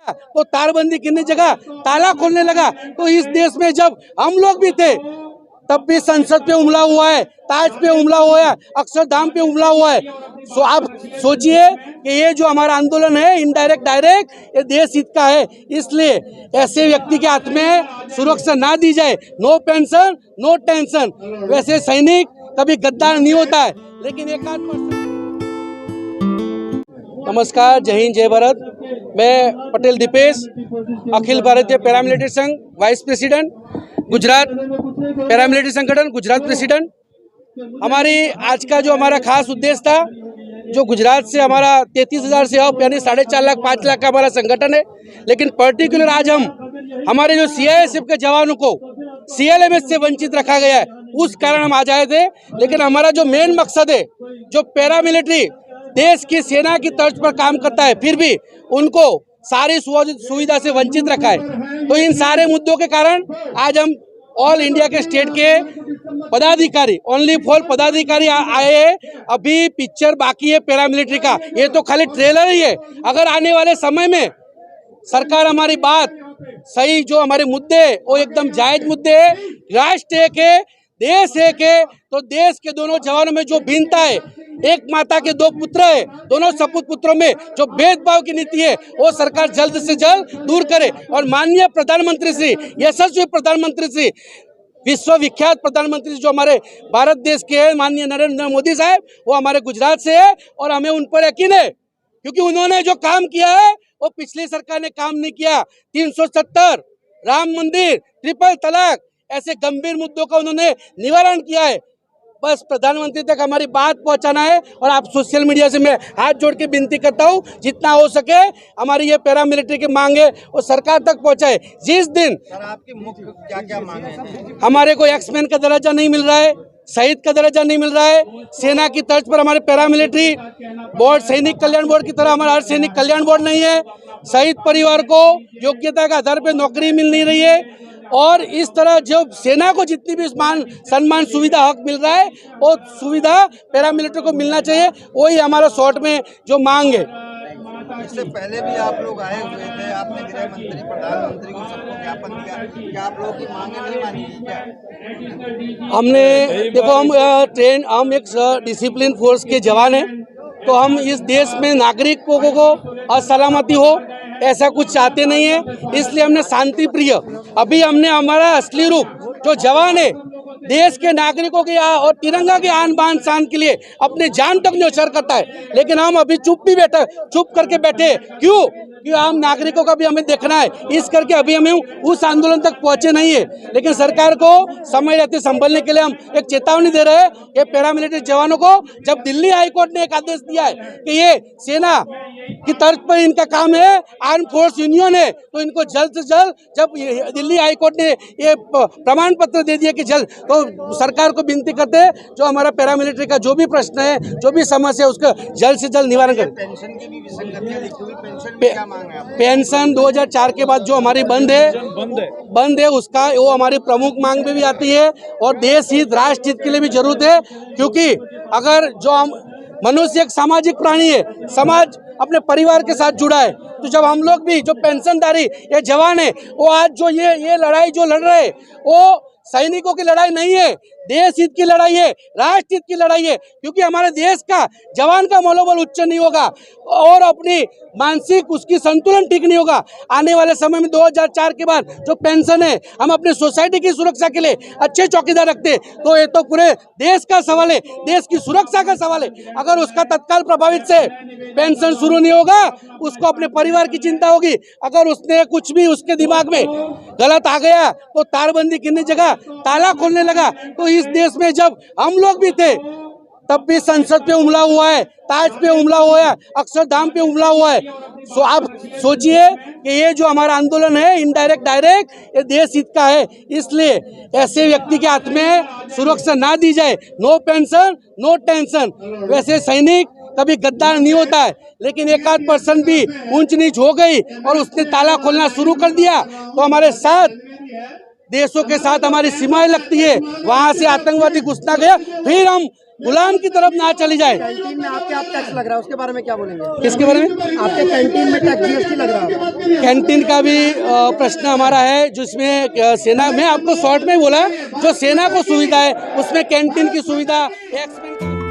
तो तारबंदी करने जगह ताला खोलने लगा। तो इस देश में जब हम लोग भी थे तब भी संसद पे हमला हुआ है, ताज पे हमला हुआ है, अक्षरधाम पे हमला हुआ है। सो आप सोचिए कि ये जो हमारा आंदोलन है इनडायरेक्ट डायरेक्ट ये देश हित का है, इसलिए ऐसे व्यक्ति के हाथ में सुरक्षा ना दी जाए। No pension no tension. वैसे सैनिक कभी गद्दार नहीं होता है, लेकिन एक आध परसेंट। नमस्कार, जय हिंद जय भारत। मैं पटेल दीपेश, अखिल भारतीय पैरामिलिट्री संघ वाइस प्रेसिडेंट, गुजरात पैरामिलिट्री संगठन गुजरात प्रेसिडेंट। हमारी आज का जो हमारा खास उद्देश्य था, जो गुजरात से हमारा 33,000 से अब यानी 4.5 लाख 5 लाख का हमारा संगठन है, लेकिन पर्टिकुलर आज हमारे जो CISF के जवानों को CLMS से वंचित रखा गया है, उस कारण हम आज आए थे। लेकिन हमारा जो मेन मकसद है, जो पैरामिलिट्री देश की सेना की तर्ज पर काम करता है, फिर भी उनको सारी सुविधा से वंचित रखा है। तो इन सारे मुद्दों के कारण आज हम ऑल इंडिया के स्टेट के पदाधिकारी, ओनली फॉर पदाधिकारी आए हैं। अभी पिक्चर बाकी है पैरामिलिट्री का, ये तो खाली ट्रेलर ही है। अगर आने वाले समय में सरकार हमारी बात सही, जो हमारे मुद्दे वो एकदम जायज मुद्दे है, राष्ट्र एक है, देश एक है, तो देश के दोनों जवानों में जो भिन्नता है, एक माता के दो पुत्र है, दोनों सपूत पुत्रों में जो भेदभाव की नीति है, वो सरकार जल्द से जल्द दूर करे। और माननीय प्रधानमंत्री श्री, यशस्वी प्रधानमंत्री श्री, विश्वविख्यात प्रधानमंत्री जो हमारे भारत देश के हैं, माननीय नरेंद्र मोदी साहब, वो हमारे गुजरात से है और हमें उन पर यकीन है, क्योंकि उन्होंने जो काम किया है वो पिछली सरकार ने काम नहीं किया। 370, राम मंदिर, ट्रिपल तलाक, ऐसे गंभीर मुद्दों का उन्होंने निवारण किया है। बस प्रधानमंत्री तक हमारी बात पहुंचाना है। और आप सोशल मीडिया से मैं हाथ जोड़ के विनती करता हूं, जितना हो सके हमारी ये पैरामिलिट्री की मांग है वो सरकार तक पहुंचाए। जिस दिन आपकी मुख्य क्या मांग है? हमारे को एक्समैन का दर्जा नहीं मिल रहा है, शहीद का दर्जा नहीं मिल रहा है, सेना की तर्ज पर हमारे पैरामिलिट्री बोर्ड, सैनिक कल्याण बोर्ड की तरह हमारा सैनिक कल्याण बोर्ड नहीं है, शहीद परिवार को योग्यता के आधार पर नौकरी मिल नहीं रही है, और इस तरह जो सेना को जितनी भी मान सम्मान सुविधा हक मिल रहा है वो सुविधा पैरामिलिट्री को मिलना चाहिए। वही हमारा शॉर्ट में जो मांग है। इससे पहले भी आप लोग आए हुए थे, आपने गृह मंत्री, प्रधानमंत्री को सबको ज्ञापन दिया, क्या आप लोगों की मांगे नहीं मानी गई क्या? हमने देखो, हम एक डिसिप्लिन फोर्स के जवान हैं, तो हम इस देश में नागरिकों को असलामती हो ऐसा कुछ चाहते नहीं है, इसलिए हमने शांति प्रिय, अभी हमने हमारा असली रूप जो जवान है, देश के नागरिकों के और तिरंगा के आन बान शान के लिए अपने जान तक न्यौछावर करता है। लेकिन हम अभी चुप करके बैठे, क्यों? क्योंकि आम नागरिकों का भी हमें देखना है, इस करके अभी हमें उस आंदोलन तक पहुंचे नहीं है। लेकिन सरकार को समय रहते संभलने के लिए हम एक चेतावनी दे रहे हैं कि पैरामिलिट्री जवानों को, जब दिल्ली हाईकोर्ट ने एक आदेश दिया है कि ये सेना की तर्ज पर इनका काम है, आर्म फोर्स यूनियन है, तो इनको जल्द से जल्द, जब दिल्ली हाईकोर्ट ने ये प्रमाण पत्र दे दिया कि जल्द, तो सरकार को विनती करते हैं जो हमारा पैरामिलिट्री का जो भी प्रश्न है, जो भी समस्या है, उसका जल्द से जल्द निवारण करें। पेंशन की भी विसंगतियां लिखी हुई, पेंशन की क्या मांग है आपकी? पेंशन 2004 के बाद जो हमारी बंद है उसका, वो हमारी प्रमुख मांग में भी आती है। और देश हित, राष्ट्र हित के लिए भी जरूरत है, क्योंकि अगर जो हम मनुष्य एक सामाजिक प्राणी है, समाज अपने परिवार के साथ जुड़ा है, तो जब हम लोग भी जो पेंशनधारी ये जवान है, वो आज जो ये लड़ाई जो लड़ रहे हैं, वो सैनिकों की लड़ाई नहीं है, देश हित की लड़ाई है, राष्ट्र हित की लड़ाई है। क्योंकि हमारे देश का जवान का मनोबल उच्च नहीं होगा और अपनी मानसिक उसकी संतुलन ठीक नहीं होगा, आने वाले समय में 2004 के बाद जो पेंशन है, हम अपने सोसाइटी की सुरक्षा के लिए अच्छे चौकीदार रखते, तो ये तो पूरे देश का सवाल है, देश की सुरक्षा का सवाल है। अगर उसका तत्काल प्रभावित से पेंशन शुरू नहीं होगा, उसको अपने परिवार की चिंता होगी। अगर उसने कुछ भी उसके दिमाग में गलत आ गया तो तारबंदी करने जगह ताला खोलने लगा। तो इस देश में जब हम लोग भी थे तब भी संसद पे हमला हुआ है, ताज पे हमला हुआ है, अक्षरधाम पे हमला हुआ है। सो आप सोचिए कि ये जो हमारा आंदोलन है इनडायरेक्ट डायरेक्ट ये देश हित का है, इसलिए ऐसे व्यक्ति के हाथ में सुरक्षा ना दी जाए। No pension no tension. वैसे सैनिक कभी गद्दार नहीं होता है, लेकिन एक आध परसेंट भी ऊंच नीच हो गई और उसने ताला खोलना शुरू कर दिया, तो हमारे साथ देशों के साथ हमारी सीमाएं लगती है, वहां से आतंकवादी घुसना गया, फिर हम गुलाम की तरफ ना चली जाए। कैंटीन में आपके आप टैक्स लग रहा है, उसके बारे में क्या बोलेंगे? किसके बारे में? आपके कैंटीन में टैक्स जीएसटी लग रहा है। कैंटीन का भी प्रश्न हमारा है, जिसमें सेना, मैं आपको शॉर्ट में बोला, जो सेना को सुविधा है उसमें कैंटीन की सुविधा, एक्सपेंस